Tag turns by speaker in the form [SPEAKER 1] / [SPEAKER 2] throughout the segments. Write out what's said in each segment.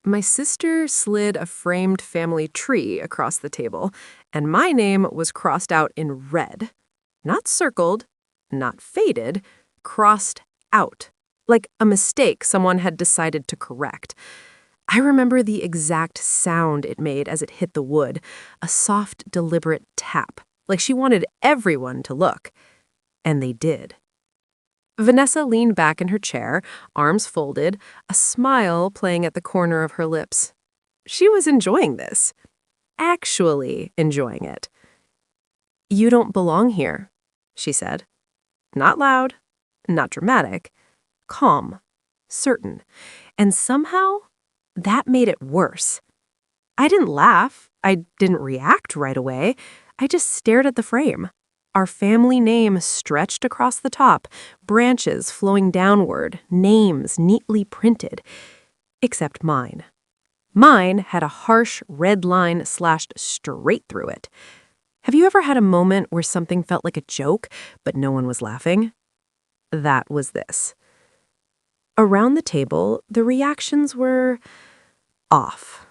[SPEAKER 1] My sister slid a framed family tree across the table, and my name was crossed out in red. Not circled, not faded, crossed out. Like a mistake someone had decided to correct. I remember the exact sound it made as it hit the wood, a soft, deliberate tap, like she wanted everyone to look. And they did. Vanessa leaned back in her chair, arms folded, a smile playing at the corner of her lips. She was enjoying this. Actually enjoying it. "You don't belong here," she said. Not loud, not dramatic, calm, certain. And somehow, that made it worse. I didn't laugh. I didn't react right away. I just stared at the frame. Our family name stretched across the top, branches flowing downward, names neatly printed. Except mine. Mine had a harsh red line slashed straight through it. Have you ever had a moment where something felt like a joke, but no one was laughing? That was this. Around the table, the reactions were off.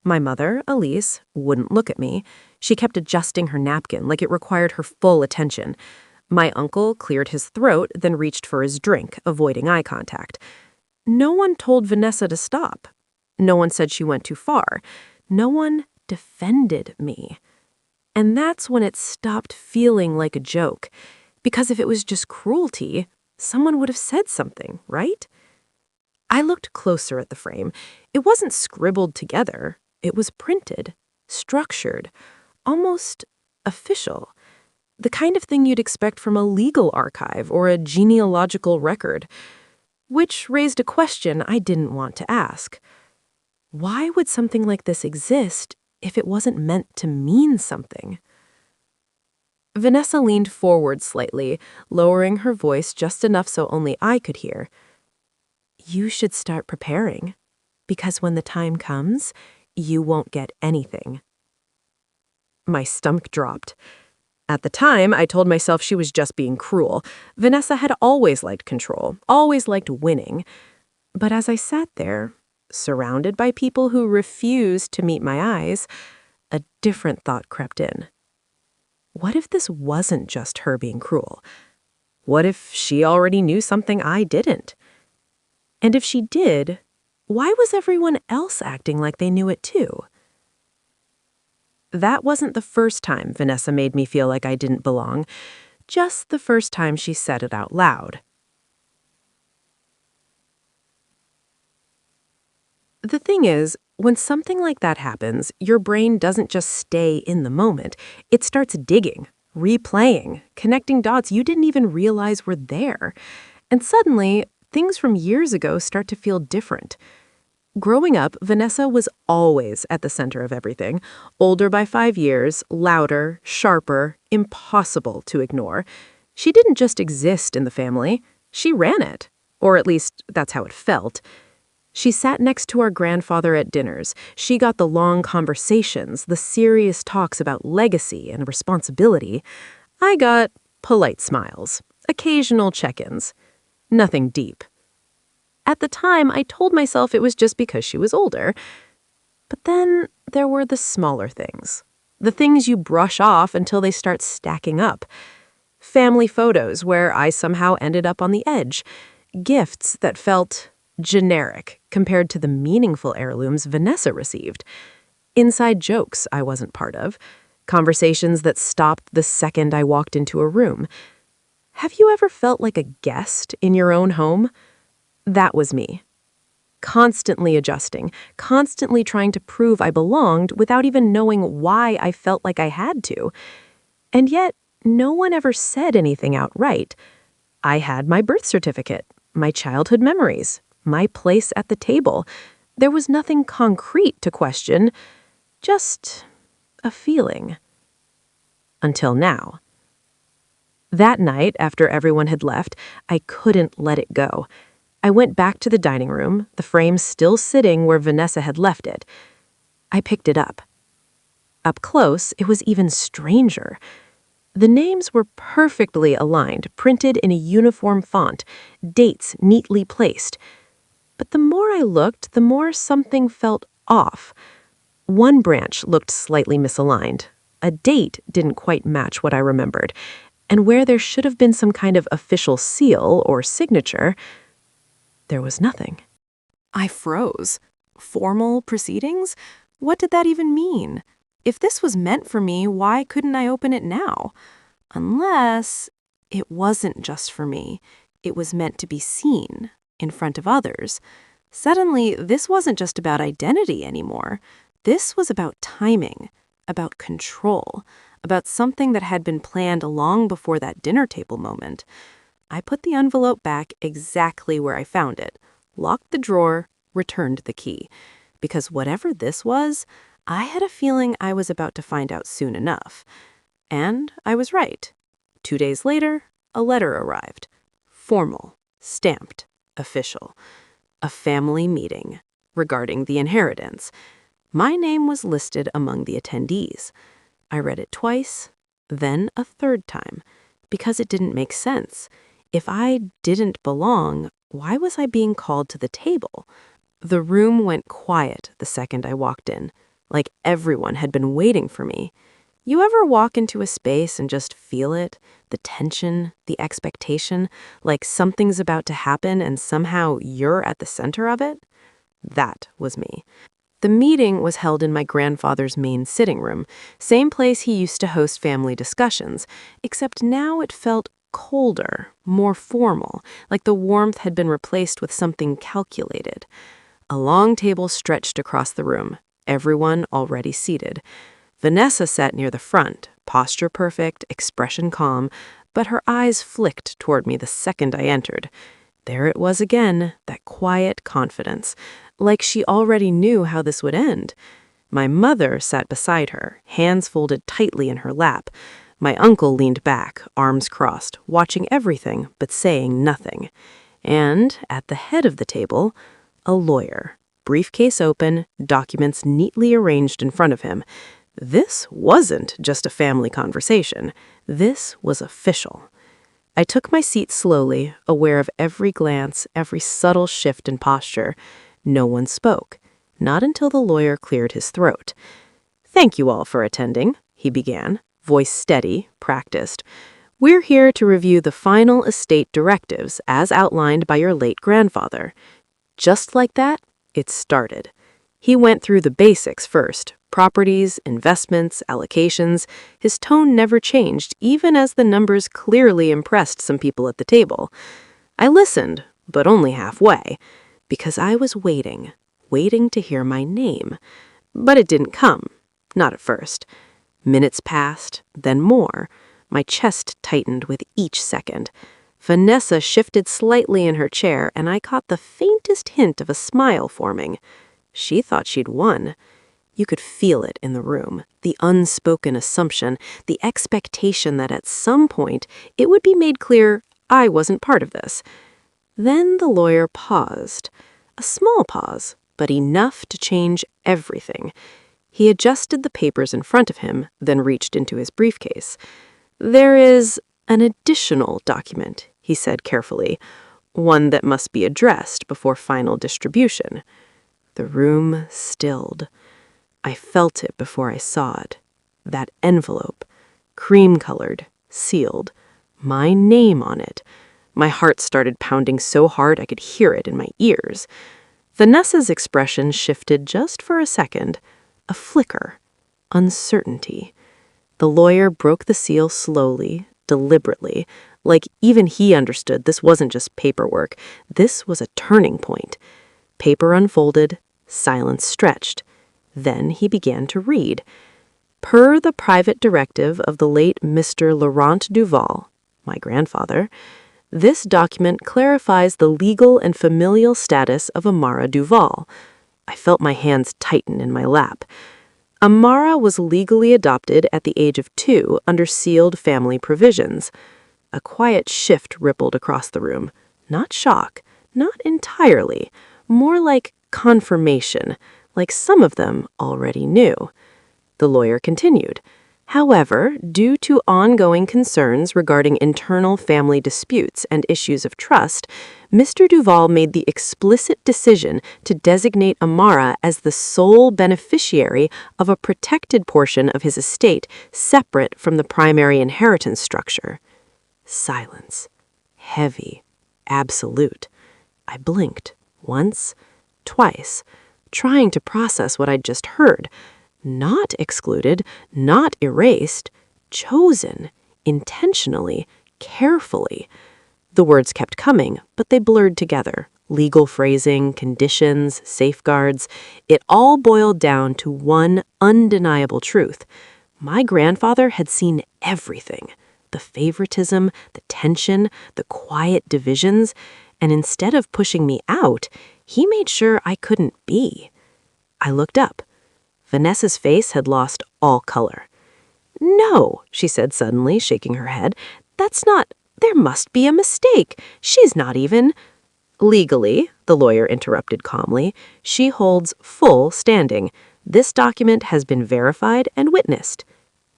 [SPEAKER 1] My mother, Elise, wouldn't look at me. She kept adjusting her napkin like it required her full attention. My uncle cleared his throat, then reached for his drink, avoiding eye contact. No one told Vanessa to stop. No one said she went too far. No one defended me. And that's when it stopped feeling like a joke. Because if it was just cruelty, someone would have said something, right? I looked closer at the frame. It wasn't scribbled together. It was printed, structured, almost official. The kind of thing you'd expect from a legal archive or a genealogical record. Which raised a question I didn't want to ask. Why would something like this exist if it wasn't meant to mean something? Vanessa leaned forward slightly, lowering her voice just enough so only I could hear. "You should start preparing, because when the time comes, you won't get anything." My stomach dropped. At the time, I told myself she was just being cruel. Vanessa had always liked control, always liked winning. But as I sat there, surrounded by people who refused to meet my eyes, a different thought crept in. What if this wasn't just her being cruel? What if she already knew something I didn't? And if she did, why was everyone else acting like they knew it too? That wasn't the first time Vanessa made me feel like I didn't belong, just the first time she said it out loud. The thing is, when something like that happens, your brain doesn't just stay in the moment. It starts digging, replaying, connecting dots you didn't even realize were there. And suddenly, things from years ago start to feel different. Growing up, Vanessa was always at the center of everything. Older by 5 years, louder, sharper, impossible to ignore. She didn't just exist in the family. She ran it. Or at least, that's how it felt. She sat next to our grandfather at dinners. She got the long conversations, the serious talks about legacy and responsibility. I got polite smiles, occasional check-ins. Nothing deep. At the time, I told myself it was just because she was older. But then there were the smaller things. The things you brush off until they start stacking up. Family photos where I somehow ended up on the edge. Gifts that felt generic compared to the meaningful heirlooms Vanessa received. Inside jokes I wasn't part of. Conversations that stopped the second I walked into a room. Have you ever felt like a guest in your own home? That was me. Constantly adjusting, constantly trying to prove I belonged without even knowing why I felt like I had to. And yet, no one ever said anything outright. I had my birth certificate, my childhood memories, my place at the table. There was nothing concrete to question, just a feeling. Until now. That night, after everyone had left, I couldn't let it go. I went back to the dining room, the frame still sitting where Vanessa had left it. I picked it up. Up close, it was even stranger. The names were perfectly aligned, printed in a uniform font, dates neatly placed. But the more I looked, the more something felt off. One branch looked slightly misaligned. A date didn't quite match what I remembered. And where there should have been some kind of official seal or signature, there was nothing.
[SPEAKER 2] I froze. Formal proceedings? What did that even mean? If this was meant for me, why couldn't I open it now? Unless it wasn't just for me. It was meant to be seen in front of others. Suddenly, this wasn't just about identity anymore. This was about timing, about control, about something that had been planned long before that dinner table moment. I put the envelope back exactly where I found it, locked the drawer, returned the key. Because whatever this was, I had a feeling I was about to find out soon enough. And I was right. 2 days later, a letter arrived. Formal, stamped, official. A family meeting regarding the inheritance. My name was listed among the attendees. I read it twice, then a third time, because it didn't make sense. If I didn't belong, why was I being called to the table? The room went quiet the second I walked in, like everyone had been waiting for me. You ever walk into a space and just feel it? The tension, the expectation, like something's about to happen and somehow you're at the center of it? That was me. The meeting was held in my grandfather's main sitting room, same place he used to host family discussions, except now it felt colder, more formal, like the warmth had been replaced with something calculated. A long table stretched across the room, everyone already seated. Vanessa sat near the front, posture perfect, expression calm, but her eyes flicked toward me the second I entered. There it was again, that quiet confidence, like she already knew how this would end. My mother sat beside her, hands folded tightly in her lap. My uncle leaned back, arms crossed, watching everything but saying nothing. And, at the head of the table, a lawyer, briefcase open, documents neatly arranged in front of him. This wasn't just a family conversation. This was official. I took my seat slowly, aware of every glance, every subtle shift in posture. No one spoke, not until the lawyer cleared his throat. "Thank you all for attending," he began, voice steady, practiced. "We're here to review the final estate directives as outlined by your late grandfather." Just like that, it started. He went through the basics first, properties, investments, allocations. His tone never changed, even as the numbers clearly impressed some people at the table. I listened, but only halfway, because I was waiting to hear my name. But it didn't come, not at first. Minutes passed, then more. My chest tightened with each second. Vanessa shifted slightly in her chair, and I caught the faintest hint of a smile forming. She thought she'd won. You could feel it in the room, the unspoken assumption, the expectation that at some point it would be made clear I wasn't part of this. Then the lawyer paused. A small pause, but enough to change everything. He adjusted the papers in front of him, then reached into his briefcase. "There is an additional document," he said carefully, "one that must be addressed before final distribution." The room stilled. I felt it before I saw it. That envelope, cream-colored, sealed, my name on it. My heart started pounding so hard I could hear it in my ears. Vanessa's expression shifted just for a second. A flicker. Uncertainty. The lawyer broke the seal slowly, deliberately, like even he understood this wasn't just paperwork. This was a turning point. Paper unfolded, silence stretched. Then he began to read. Per the private directive of the late Mr. Laurent Duval, my grandfather, this document clarifies the legal and familial status of Amara Duval. I felt my hands tighten in my lap. Amara was legally adopted at the age of 2 under sealed family provisions. A quiet shift rippled across the room. Not shock, not entirely, more like confirmation, like some of them already knew. The lawyer continued. However, due to ongoing concerns regarding internal family disputes and issues of trust, Mr. Duval made the explicit decision to designate Amara as the sole beneficiary of a protected portion of his estate separate from the primary inheritance structure. Silence. Heavy. Absolute. I blinked. Once. Twice. Trying to process what I'd just heard. Not excluded, not erased, chosen, intentionally, carefully. The words kept coming, but they blurred together. Legal phrasing, conditions, safeguards. It all boiled down to one undeniable truth. My grandfather had seen everything. The favoritism, the tension, the quiet divisions, and instead of pushing me out, he made sure I couldn't be. I looked up. Vanessa's face had lost all color. "No," she said suddenly, shaking her head. "That's not... There must be a mistake. She's not even..." "Legally," the lawyer interrupted calmly, "she holds full standing. This document has been verified and witnessed."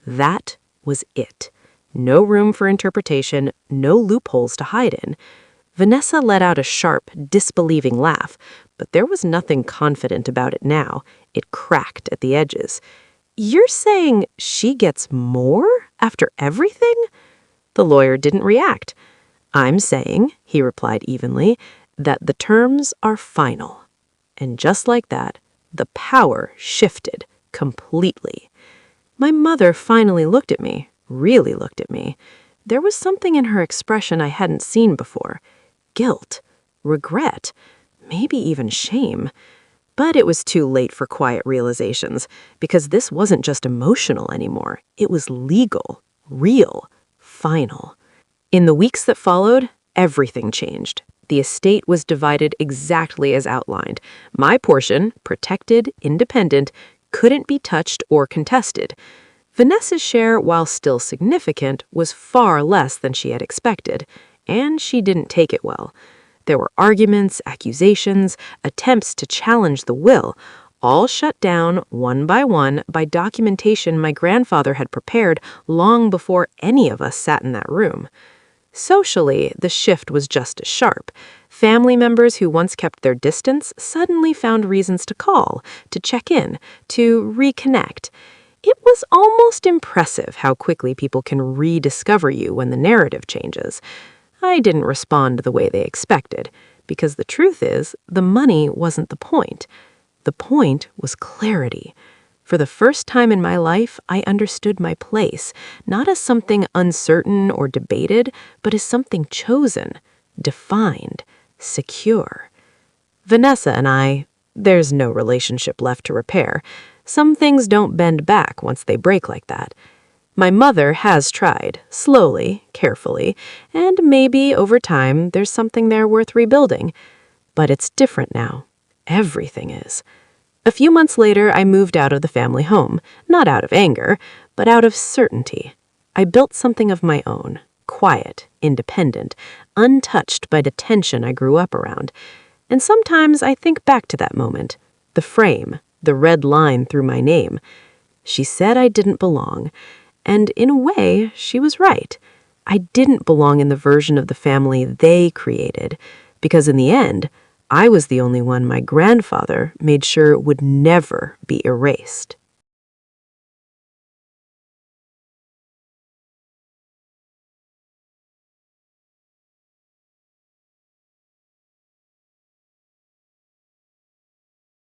[SPEAKER 2] That was it. No room for interpretation, no loopholes to hide in. Vanessa let out a sharp, disbelieving laugh, but there was nothing confident about it now. It cracked at the edges. "You're saying she gets more after everything?" The lawyer didn't react. "I'm saying," he replied evenly, "that the terms are final." And just like that, the power shifted completely. My mother finally looked at me, really looked at me. There was something in her expression I hadn't seen before. Guilt, regret, maybe even shame. But it was too late for quiet realizations, because this wasn't just emotional anymore. It was legal, real, final. In the weeks that followed, everything changed. The estate was divided exactly as outlined. My portion, protected, independent, couldn't be touched or contested. Vanessa's share, while still significant, was far less than she had expected, and she didn't take it well. There were arguments, accusations, attempts to challenge the will, all shut down one by documentation my grandfather had prepared long before any of us sat in that room. Socially, the shift was just as sharp. Family members who once kept their distance suddenly found reasons to call, to check in, to reconnect. It was almost impressive how quickly people can rediscover you when the narrative changes. I didn't respond the way they expected, because the truth is, the money wasn't the point. The point was clarity. For the first time in my life, I understood my place, not as something uncertain or debated, but as something chosen, defined, secure. Vanessa and there's no relationship left to repair. Some things don't bend back once they break like that. My mother has tried, slowly, carefully, and maybe over time there's something there worth rebuilding. But it's different now. Everything is. A few months later, I moved out of the family home, not out of anger, but out of certainty. I built something of my own, quiet, independent, untouched by the tension I grew up around. And sometimes I think back to that moment, the frame, the red line through my name. She said I didn't belong. And in a way, she was right. I didn't belong in the version of the family they created, because in the end, I was the only one my grandfather made sure would never be erased.